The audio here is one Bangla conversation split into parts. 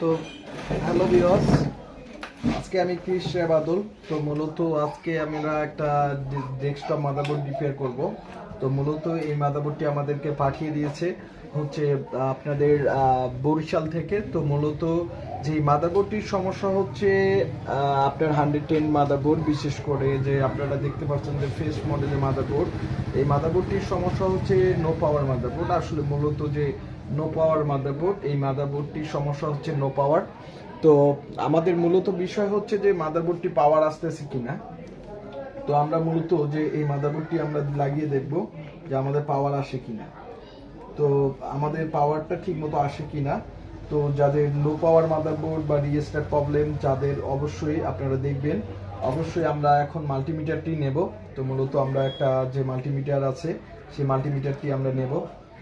তো হ্যালো ভিউয়ার্স, আজকে আমি কৃষ বাদল। তো মূলত আজকে আমরা একটা ডেস্কটপ মাদারবোর্ড রিপেয়ার করব। তো মূলত এই মাদারবোর্ডটি আমাদেরকে পাঠিয়ে দিয়েছে হচ্ছে আপনাদের বরিশাল থেকে। তো মূলত যে মাদারবোর্ডটির সমস্যা হচ্ছে আপনার 110 মাদারবোর্ড, বিশেষ করে যে আপনারা দেখতে পাচ্ছেন যে ফেস মডেলের মাদারবোর্ড। এই মাদারবোর্ডটির সমস্যা হচ্ছে নো পাওয়ার মাদারবোর্ড। আসলে মূলত যে নো পাওয়ার মাদারবোর্ড, এই মাদারবোর্ডটির সমস্যা হচ্ছে নো পাওয়ার। তো আমাদের মূলত বিষয় হচ্ছে যে মাদারবোর্ডটি পাওয়ার আসতেছে কিনা। তো আমরা মূলত যে এই মাদারবোর্ডটি আমরা লাগিয়ে দেখব যে আমাদের পাওয়ার আসে কিনা। তো আমাদের পাওয়ারটা ঠিক মতো আসে কিনা। তো যাদের লো পাওয়ার মাদারবোর্ড বা রিস্টার্ট প্রবলেম যাদের, অবশ্যই আপনারা দেখবেন। অবশ্যই আমরা এখন মাল্টিমিটারটি নেব। তো মূলত আমরা একটা যে মাল্টিমিটার আছে সেই মাল্টিমিটারটি আমরা নেব।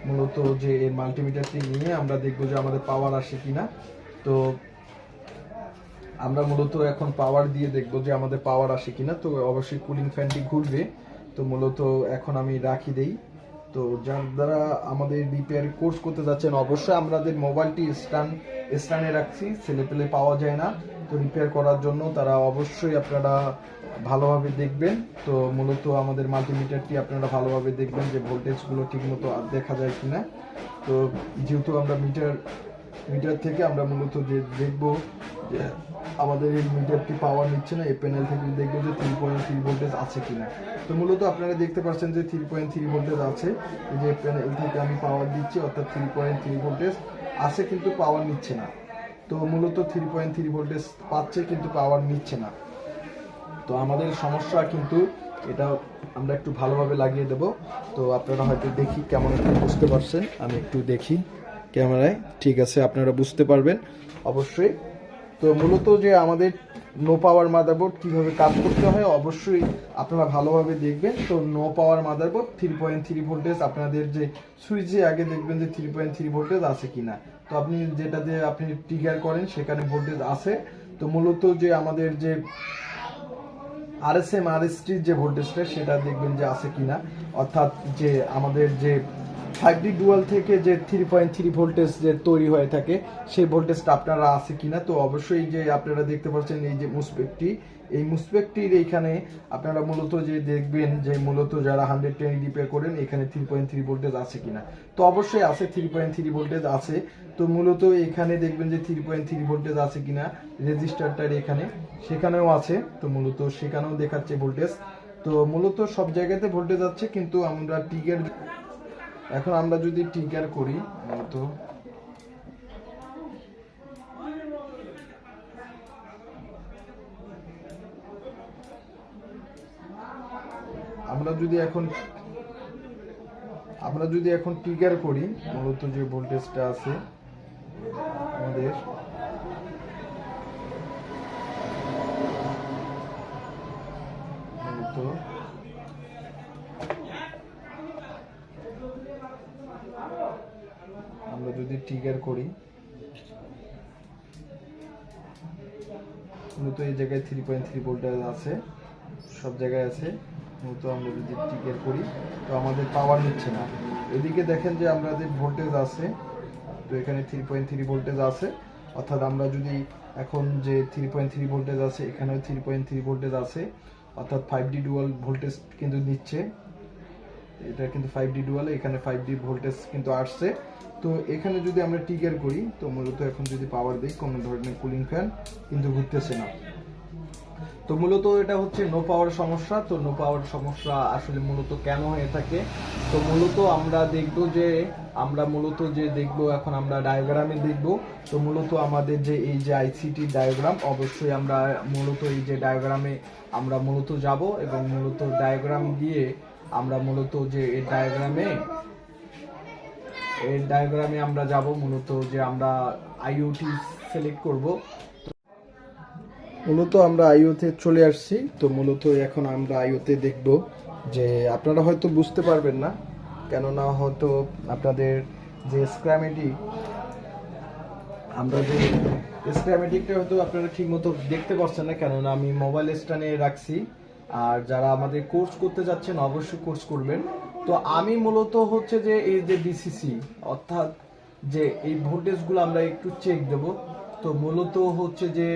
মূলত যে এই মাল্টিমিটারটি নিয়ে আমরা দেখব যে আমাদের পাওয়ার আসে কিনা। তো আমরা মূলত এখন পাওয়ার দিয়ে দেখবো যে আমাদের পাওয়ার আসে কিনা। তো অবশ্যই কুলিং ফ্যানটি ঘুরবে। তো মূলত এখন আমি রাখি দেই। তো যারা আমাদের রিপেয়ার কোর্স করতে যাচ্ছেন, অবশ্যই আমাদের মোবাইলটি স্ট্যান্ডে রাখছি, ছেলেপেলে পাওয়া যায় না। তো রিপেয়ার করার জন্য তারা অবশ্যই আপনারা ভালোভাবে দেখবেন। তো মূলত আমাদের মাল্টিমিটারটি আপনারা ভালোভাবে দেখবেন যে ভোল্টেজগুলো ঠিকমতো দেখা যায় কিনা। তো যেহেতু আমরা মিটার থেকে আমরা মূলত যে দেখবো যে আমাদের এই মিটারটি পাওয়ার নিচ্ছে না, এই প্যানেল থেকে দেখবো যে 3.3 ভোল্টেজ আছে কিনা। তো মূলত আপনারা দেখতে পাচ্ছেন যে 3.3 ভোল্টেজ আছে। এই যে প্যানেল থেকে আমি পাওয়ার দিচ্ছি, অর্থাৎ 3.3 ভোল্টেজ আছে, কিন্তু পাওয়ার নিচ্ছে না। তো মূলত 3.3 ভোল্টেজ পাচ্ছে কিন্তু পাওয়ার নিচ্ছে না। তো আমাদের সমস্যা কিন্তু এটা আমরা একটু ভালোভাবে লাগিয়ে দেব। তো আপনারা হয়তো দেখি কেমন একটু বুঝতে পারছেন, আমি একটু দেখি ক্যামেরায়। ঠিক আছে, আপনারা বুঝতে পারবেন অবশ্যই। তো মূলত যে আমাদের নো পাওয়ার মাদারবোর্ড কীভাবে কাজ করতে হয় অবশ্যই আপনারা ভালোভাবে দেখবেন। তো নো পাওয়ার মাদারবোর্ড 3.3 ভোল্টেজ, আপনাদের যে সুইচে আগে দেখবেন যে 3.3 ভোল্টেজ আছে কিনা। তো আপনি যেটা দিয়ে আপনি ট্রিগার করেন সেখানে ভোল্টেজ আছে। তো মূলত যে আমাদের যে আরএসএম আরএসটির যে ভোল্টেজটা সেটা দেখবেন যে আছে কিনা। অর্থাৎ যে আমাদের যে 5D ডুয়াল থেকে যে 3.3 ভোল্টেজ যে তৈরি হয়ে থাকে সেই ভোল্টেজটা আপনারা আছে কিনা। তো অবশ্যই যে আপনারা দেখতে পাচ্ছেন এই যে মুসপেকটি, এই মুসপেকটির এইখানে আপনারা মূলত যে দেখবেন যে মূলত যারা 110 রিপেয়ার করেন এখানে 3.3 ভোল্টেজ আছে কিনা। তো অবশ্যই আছে, 3.3 ভোল্টেজ আছে। তো মূলত এখানে দেখবেন যে 3.3 ভোল্টেজ আছে কিনা। রেজিস্টারটার এখানে সেখানেও আছে। তো মূলত সেখানেও দেখাচ্ছে ভোল্টেজ। তো মূলত সব জায়গাতে ভোল্টেজ আছে, কিন্তু আমরা টিগার এখন আমরা যদি ট্রিগার করি, তো আমরা যদি এখন ট্রিগার করি, মূলত যে ভোল্টেজটা আছে আমাদের, মূলত আমরা যদি ট্রিগার করি, মূলত এই জায়গায় 3.3 ভোল্টেজ আছে, সব জায়গায় আছে। মূলত আমরা যদি ট্রিগার করি তো আমাদের পাওয়ার নিচ্ছে না। এদিকে দেখেন যে আমাদের ভোল্টেজ আছে, তো এখানে 3.3 ভোল্টেজ আছে। অর্থাৎ আমরা যদি এখন যে 3.3 ভোল্টেজ আছে, এখানেও 3.3 ভোল্টেজ আছে। অর্থাৎ 5D ডুয়াল ভোল্টেজ কিন্তু নিচ্ছে। এটা কিন্তু 5D ডুয়াল, এখানে 5D ভোল্টেজ কিন্তু আসছে। তো এখানে যদি আমরা ট্রিগার করি, তো মূলত এখন যদি পাওয়ার দিই, কোনো ধরনের কুলিং ফ্যান কিন্তু ঘুরতেছে না। তো মূলত এটা হচ্ছে নো পাওয়ার সমস্যা। তো নো পাওয়ার সমস্যা আসলে মূলত কেন হয়ে থাকে, তো মূলত আমরা দেখব যে এখন আমরা ডায়াগ্রামে দেখব। তো মূলত আমাদের যে এই যে আইসিটি ডায়াগ্রাম, অবশ্যই আমরা মূলত এই যে ডায়াগ্রামে আমরা মূলত যাব, এবং মূলত ডায়াগ্রাম দিয়ে আমরা মূলত যে এই ডায়াগ্রামে আমরা যাব। মূলত যে আমরা আইওটি সিলেক্ট করব। মূলত আমরা আইওতে চলে আসছি। তো মূলত এখন আমরা আইওতে দেখব যে আপনারা হয়তো বুঝতে পারবেন না, কেননা হয়তো আপনাদের যে স্ক্রামেটিকটা হয়তো আপনারা ঠিক মতো দেখতে পাচ্ছেন না, কেননা আমি মোবাইল স্ট্যান্ডে রাখছি। আর যারা আমাদের কোর্স করতে যাচ্ছেন অবশ্যই কোর্স করবেন। তো আমি মূলত হচ্ছে যে এই যে ডিসিসি, অর্থাৎ যে এই ভোল্টেজগুলো আমরা একটু চেক দেব। তো মূলত হচ্ছে যে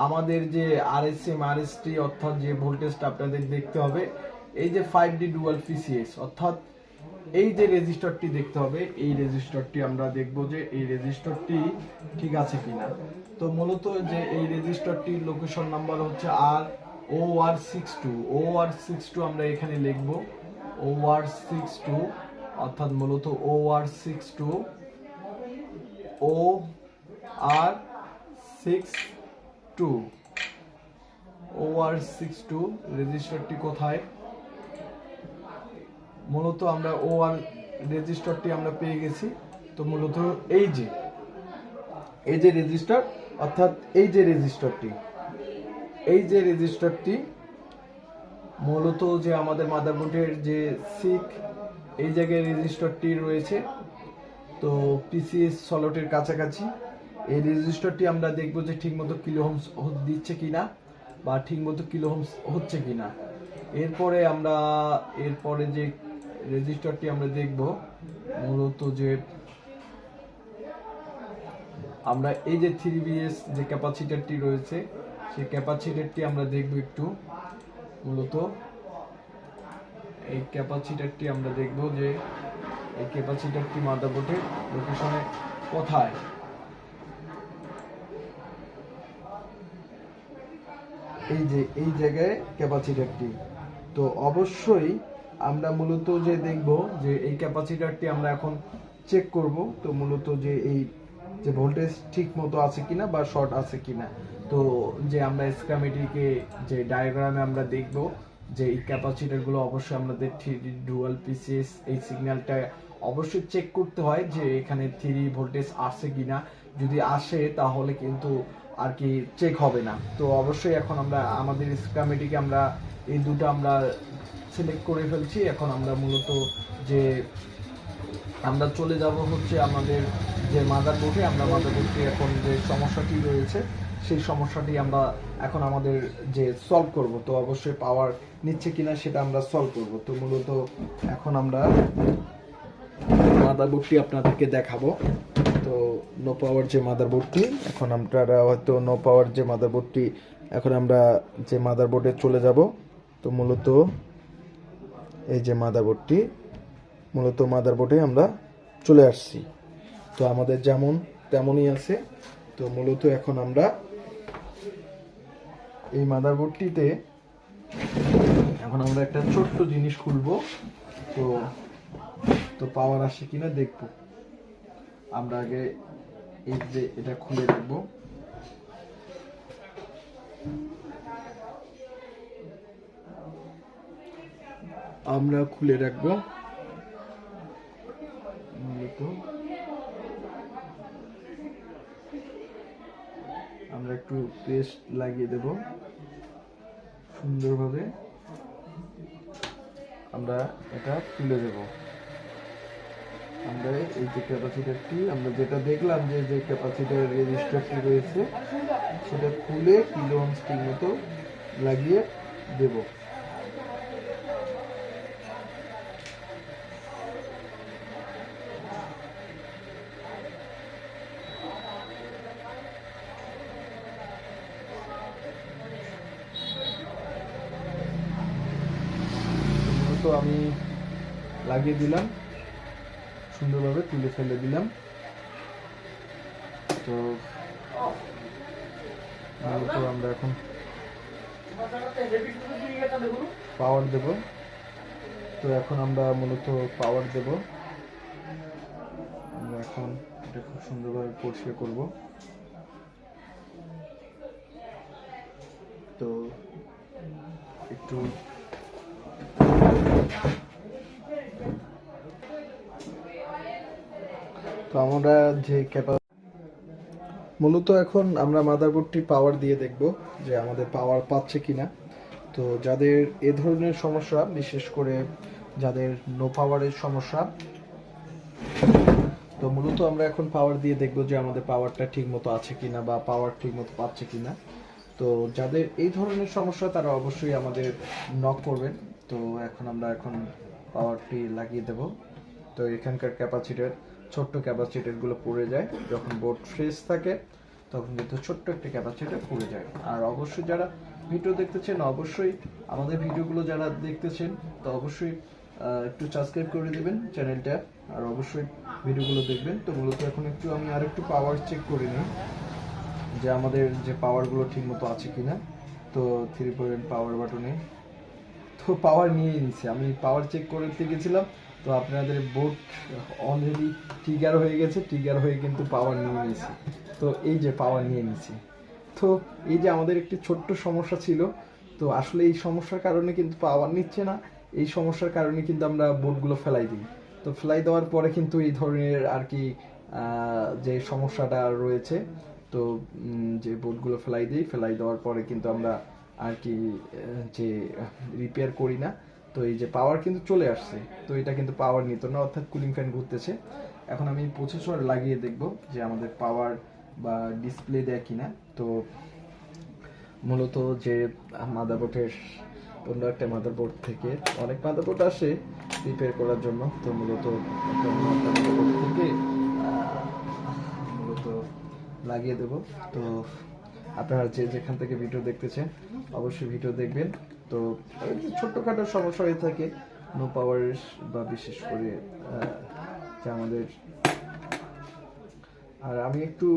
আমাদের যে আরএসএম আরএসটি অর্থাৎ যে ভোল্টেজটা আপনাদের দেখতে হবে, এই যে 5D ডুয়াল পিসিএস অর্থাৎ এই যে রেজিস্টরটি দেখতে হবে, এই রেজিস্টরটি আমরা দেখব যে এই রেজিস্টরটি ঠিক আছে কিনা। তো মূলত যে এই রেজিস্টরটির লোকেশন নাম্বার হচ্ছে OR62 আমরা এখানে লিখব OR62 অর্থাৎ মূলত OR62 OR62 রেজিস্টরটি কোথায়? মূলত আমরা OR রেজিস্টরটি আমরা পেয়ে গেছি। তো মূলত এই যে রেজিস্টর অর্থাৎ এই যে রেজিস্টরটি মূলত যে আমাদের মাদারবোর্ডের যে সিক এই জায়গায় রেজিস্টরটি রয়েছে। তো পিসিএস স্লটের কাছাকাছি এই রেজিস্টরটি আমরা দেখব যে ঠিকমতো কিলো ওহমস দিচ্ছে কিনা বা ঠিকমতো কিলো ওহমস হচ্ছে কিনা। এরপরে যে রেজিস্টরটি আমরা দেখব মূলত যে আমরা এই যে 3vs যে ক্যাপাসিটরটি রয়েছে সেই ক্যাপাসিটরটি আমরা দেখব একটু। মূলত এই ক্যাপাসিটরটি আমরা দেখব যে এই ক্যাপাসিটরটি মাদারবোর্ডের লোকেশনে কোথায়। এই জায়গায় ক্যাপাসিটরটি। তো অবশ্যই আমরা মূলত যে দেখব যে এই ক্যাপাসিটরটি আমরা এখন চেক করব। তো মূলত যে এই যে ভোল্টেজ ঠিক মতো আছে কিনা বা শর্ট আছে কিনা। তো যে আমরা স্কিমেটিকে যে ডায়াগ্রামে আমরা দেখব যে এই ক্যাপাসিটরগুলো অবশ্যই আমাদের 3D ডুয়াল পিসিএস এই সিগন্যালটা অবশ্যই চেক করতে হয় যে এখানে 3 ভোল্টেজ আসে কিনা। যদি আসে তাহলে কিন্তু আর কি চেক হবে না। তো অবশ্যই এখন আমরা আমাদের স্কিমেটিকে আমরা এই দুটো আমরা সিলেক্ট করে ফেলছি। এখন আমরা মূলত যে আমরা চলে যাব হচ্ছে আমাদের যে মাদারবোর্ডে, আমরা মাদারবোর্ডে এখন যে সমস্যাটি রয়েছে সেই সমস্যাটি আমরা এখন আমাদের যে সলভ করব। তো অবশ্যই পাওয়ার নিচ্ছে কিনা সেটা আমরা সলভ করব। তো মূলত এখন আমরা মাদারবোর্ডটি আপনাদেরকে দেখাবো। তো নো পাওয়ার যে মাদারবোর্ডটি এখন আপনারা হয়তো নো পাওয়ার যে মাদারবোর্ডটি এখন আমরা যে মাদারবোর্ডে চলে যাব। তো মূলত এই যে মাদারবোর্ডটি মূলত মাদারবোর্ডে আমরা চলে আসছি। তো আমাদের যেমন তেমনই আছে। তো মূলত এখন আমরা এই মাদারবোর্ডটিতে এখন আমরা একটা ছোট্ট জিনিস খুলবো। তো পাওয়ার আসে কিনা দেখবো। আমরা আগে এই যে এটা খুলে রাখবো। আমরা খুলে রাখবো। আমরা একটু পেস্ট লাগিয়ে দেব সুন্দরভাবে। আমরা এটা তুলে দেব। আমরা এই যে ক্যাপাসিটরটি আমরা যেটা দেখলাম যে ক্যাপাসিটর রেজিস্টারটি রয়েছে সেটা খুলে কিলো ওহমস ঠিক মতো লাগিয়ে দেব। তো আমি লাগিয়ে দিলাম, সুন্দরভাবে তুলে ফেলে দিলাম। তো আমরা এখন পাওয়ার দেব। তো এখন আমরা মূলত পাওয়ার দেব। আমরা এখন এটা খুব সুন্দরভাবে পরিষ্কার করব। তো একটু তো আমরা যে মূলত এখন আমরা মাদারবোর্ডটি পাওয়ার দিয়ে দেখব যে আমাদের পাওয়ার পাচ্ছে কিনা। তো যাদের এ ধরনের সমস্যা, বিশেষ করে যাদের নো পাওয়ারের সমস্যা, তো মূলত আমরা এখন পাওয়ার দিয়ে দেখব যে আমাদের পাওয়ারটা ঠিকমতো আছে কিনা বা পাওয়ার ঠিকমতো পাচ্ছে কিনা। তো যাদের এই ধরনের সমস্যা তারা অবশ্যই আমাদের নক করবেন। তো এখন আমরা পাওয়ারটি লাগিয়ে দেব। তো এখানকার ক্যাপাসিটর ছোট্ট ক্যাপাসিটরগুলো পড়ে যায়। যখন বোর্ড ফ্রেশ থাকে তখন কিন্তু ছোট্ট একটা ক্যাপাসিটর পড়ে যায়। আর অবশ্যই যারা ভিডিও দেখতেছেন, অবশ্যই আমাদের ভিডিওগুলো যারা দেখতেছেন তো অবশ্যই একটু সাবস্ক্রাইব করে দেবেন চ্যানেলটা, আর অবশ্যই ভিডিওগুলো দেখবেন। তো মূলত এখন একটু আমি আরেকটু পাওয়ার চেক করে নিই যে আমাদের যে পাওয়ারগুলো ঠিকমতো আছে কিনা। তো 3 পয়েন্ট পাওয়ার বাটনে তো পাওয়ার নিয়ে নিছে। আমি পাওয়ার চেক করতে গেছিলাম, তো আপনাদের বোর্ড অলরেডি ট্রিগার হয়ে গেছে, ট্রিগার হয়ে কিন্তু পাওয়ার নিয়ে নিয়েছে। তো এই যে পাওয়ার নিয়ে নিয়েছি। তো এই যে আমাদের একটি ছোট্ট সমস্যা ছিল, তো আসলে এই সমস্যার কারণে কিন্তু পাওয়ার নিচ্ছে না। এই সমস্যার কারণে কিন্তু আমরা বোর্ডগুলো ফেলাই দিই। তো ফেলাই দেওয়ার পরে কিন্তু এই ধরনের আর কি যে সমস্যাটা রয়েছে, তো যে বোর্ডগুলো ফেলাই দেওয়ার পরে কিন্তু আমরা আর কি যে রিপেয়ার করি না। তো এই যে পাওয়ার কিন্তু চলে আসছে, তো এটা কিন্তু পাওয়ার নিত না, অর্থাৎ কুলিং ফ্যান ঘুরতেছে। এখন আমি প্রসেসর লাগিয়ে দেখব যে আমাদের পাওয়ার বা ডিসপ্লে দেয় কিনা। তো মূলত যে মাদারবোর্ডের অন্য একটা মাদারবোর্ড থেকে অনেক মাদারবোর্ড আসে রিপেয়ার করার জন্য, তো মূলত মাদারবোর্ড থেকে মূলত লাগিয়ে দেব। তো আপনারা যে যেখান থেকে ভিডিও দেখতেছেন অবশ্যই ভিডিও দেখবেন। তো ছোট্টখাটো সমস্যা হয়ে থাকে নো পাওয়ার, বা বিশেষ করে যে আমাদের, আর আমি একটু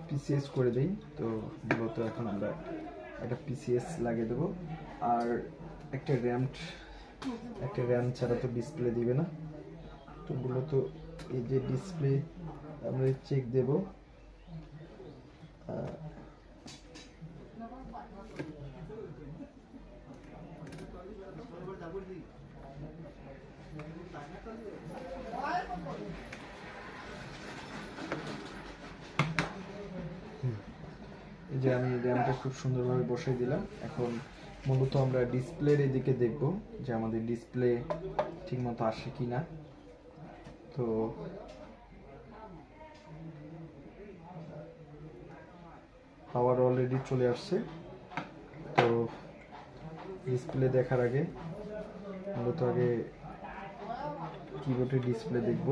পিসিএস করে দিই। তো মূলত এখন আমরা একটা পিসিএস লাগিয়ে দেবো। আর একটা র্যাম ছাড়া তো ডিসপ্লে দিবে না। তো মূলত এই যে ডিসপ্লে আমরা চেক দেব। এই যে আমি র্যামটা খুব সুন্দরভাবে বসাই দিলাম। এখন মূলত আমরা ডিসপ্লের এদিকে দেখব যে আমাদের ডিসপ্লে ঠিকমতো আসে কিনা। তো পাওয়ার অলরেডি চলে আসছে। তো ডিসপ্লে দেখার আগে মূলত আগে কিবোর্ডের ডিসপ্লে দেখব।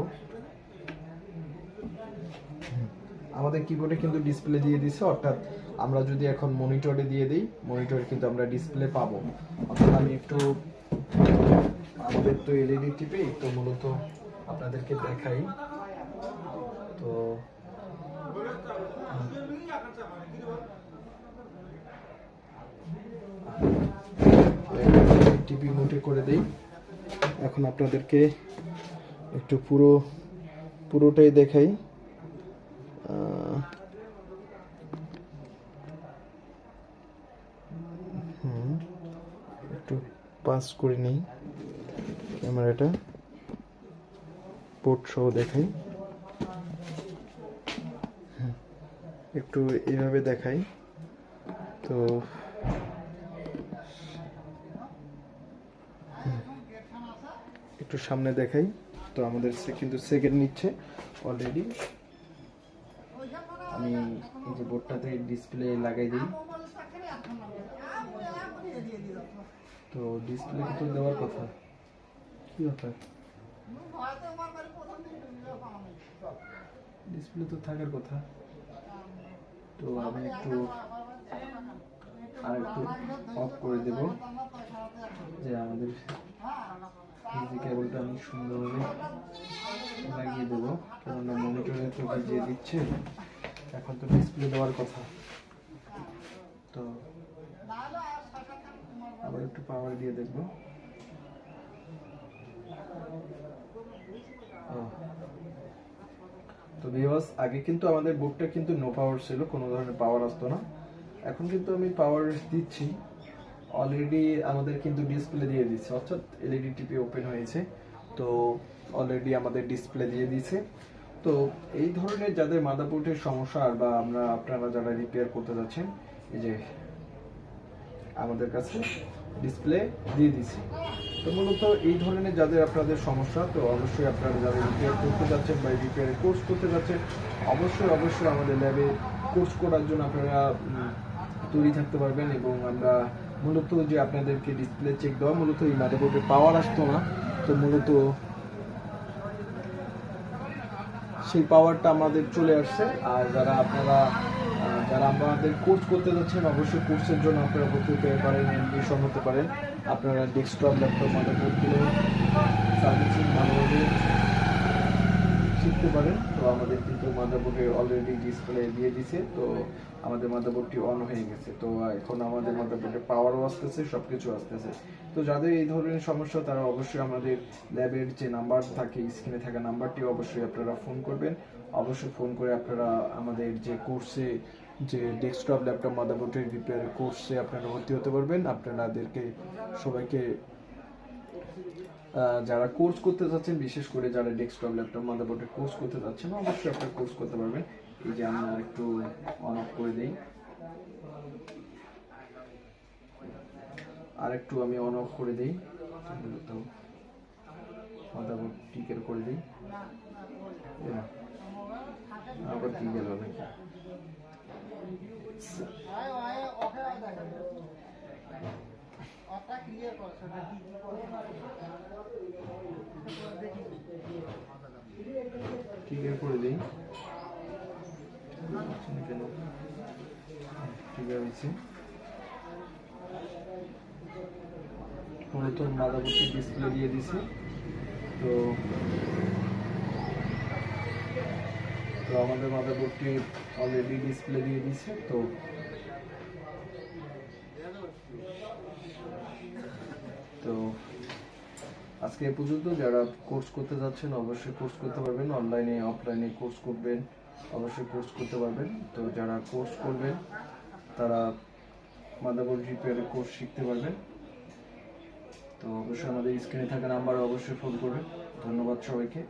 আমাদের কিবোর্ডে কিন্তু ডিসপ্লে দিয়ে দিছে, অর্থাৎ আমরা যদি এখন মনিটরে দিয়ে দিই, মনিটরে কিন্তু আমরা ডিসপ্লে পাবো। অর্থাৎ আমি একটু আমাদের তো এলইডি টিপি, তো মূলত আপনাদেরকে দেখাই। তো টিপি মোটে করে দেই। এখন আপনাদেরকে একটু পুরোটাই দেখাই। একটু পাস করে নেই ক্যামেরাটা, পোর্ট সহ দেখাই। একটু এইভাবে দেখাই। তো একটু সামনে দেখাই। তো আমাদের কিন্তু সেকেন্ড নিচ্ছে অলরেডি। আমি এই যে বোর্ডটাতে ডিসপ্লে লাগাই দিই। তো ডিসপ্লে তো দেওয়ার কথা, কি ব্যাপার, ডিসপ্লে তো থাকার কথা। তো আমি একটু অফ করে দেব যে আমাদের কেবলটা আমি সুন্দরভাবে লাগিয়ে দেবো, কেননা মনিটরে তো ভিজিয়ে দিচ্ছে, এখন তো ডিসপ্লে দেওয়ার কথা। তো আবার একটু পাওয়ার দিয়ে দেখবো। তো ভিউয়ার্স, আগে কিন্তু আমাদের বোর্ডটা কিন্তু নো পাওয়ার ছিল, কোনো ধরনের পাওয়ার আসতো না। এখন কিন্তু আমি পাওয়ার দিচ্ছি, অলরেডি আমাদের কিন্তু ডিসপ্লে দিয়ে দিচ্ছে, অর্থাৎ এলইডি টিপি ওপেন হয়েছে। তো অলরেডি আমাদের ডিসপ্লে দিয়ে দিয়েছে। তো এই ধরনের যাদের মাদারবোর্ডের সমস্যা, বা আপনারা যারা রিপেয়ার করতে যাচ্ছেন, এই যে আমাদের কাছে ডিসপ্লে দিয়ে দিছি। তো মূলত এই ধরনের যাদের আপনাদের সমস্যা, তো অবশ্যই আপনারা যারা রিপেয়ার করতে যাচ্ছেন বা রিপেয়ারের কোর্স করতে যাচ্ছেন, অবশ্যই আমাদের ল্যাবে কোর্স করার জন্য আপনারা তৈরি থাকতে পারবেন। এবং আমরা মূলত যে আপনাদেরকে ডিসপ্লে চেক দেওয়া, মূলত এই মাদারবোর্ডে পাওয়ার আসতো না, তো মূলত সেই পাওয়ারটা আমাদের চলে আসছে। আর যারা আমাদের কোর্স করতে যাচ্ছেন, অবশ্যই কোর্সের জন্য আপনারা ভর্তি হতে পারেন, এডমিশন হতে পারেন। আপনারা ডেস্কটপ, ল্যাপটপ, মাদারবোর্ডগুলো সার্ভিসিং ভালোভাবে শিখতে পারেন। তো আমাদের কিন্তু মাদারবোর্ডে অলরেডি ডিসপ্লে দিয়ে দিছে, তো আমাদের মাদারবোর্ডটি অন হয়ে গেছে। তো এখন আমাদের মাদারবোর্ডে পাওয়ারও আসতেছে, সব কিছু আসতেছে। তো যাদের এই ধরনের সমস্যা তারা অবশ্যই আমাদের ল্যাবের যে নাম্বার থাকে, স্ক্রিনে থাকা নাম্বারটি অবশ্যই আপনারা ফোন করবেন। অবশ্যই ফোন করে আপনারা আমাদের যে কোর্সে, যে ডেস্কটপ, ল্যাপটপ, মাদারবোর্ডের রিপেয়ার কোর্সে আপনারা ভর্তি হতে পারবেন। আপনাদেরকে সবাইকে যারা কোর্স করতে যাচ্ছেন, বিশেষ করে যারা ডেস্কটপ, ল্যাপটপ, মাদারবোর্ডের কোর্স করতে যাচ্ছেন, অবশ্যই আপনারা কোর্স করতে পারবেন। এই যে আমরা একটু অন অফ করে দিই, আর একটু আমি অন অফ করে দিই, মাদারবোর্ড টিকের করে দিই। আবার কি গেল নাকি? ক্লিয়ার করে দিই, কেন ক্লিয়ার হয়েছে। নতুন মাদারবোর্ডটি ডিসপ্লে দিয়ে দিছি। তো আমাদের মাদারবোর্ডটি অলরেডি ডিসপ্লে দিয়ে দিছে। তো আজকে এ পর্যন্ত। যারা কোর্স করতে যাচ্ছেন অবশ্যই কোর্স করতে পারবেন, অনলাইনে অফলাইনে কোর্স করবেন, অবশ্যই কোর্স করতে পারবেন। তো যারা কোর্স করবেন তারা মাদারবোর্ড রিপেয়ারের কোর্স শিখতে পারবেন। তো অবশ্যই আমাদের স্ক্রিনে থাকা নাম্বারে অবশ্যই ফোন করবেন। ধন্যবাদ সবাইকে।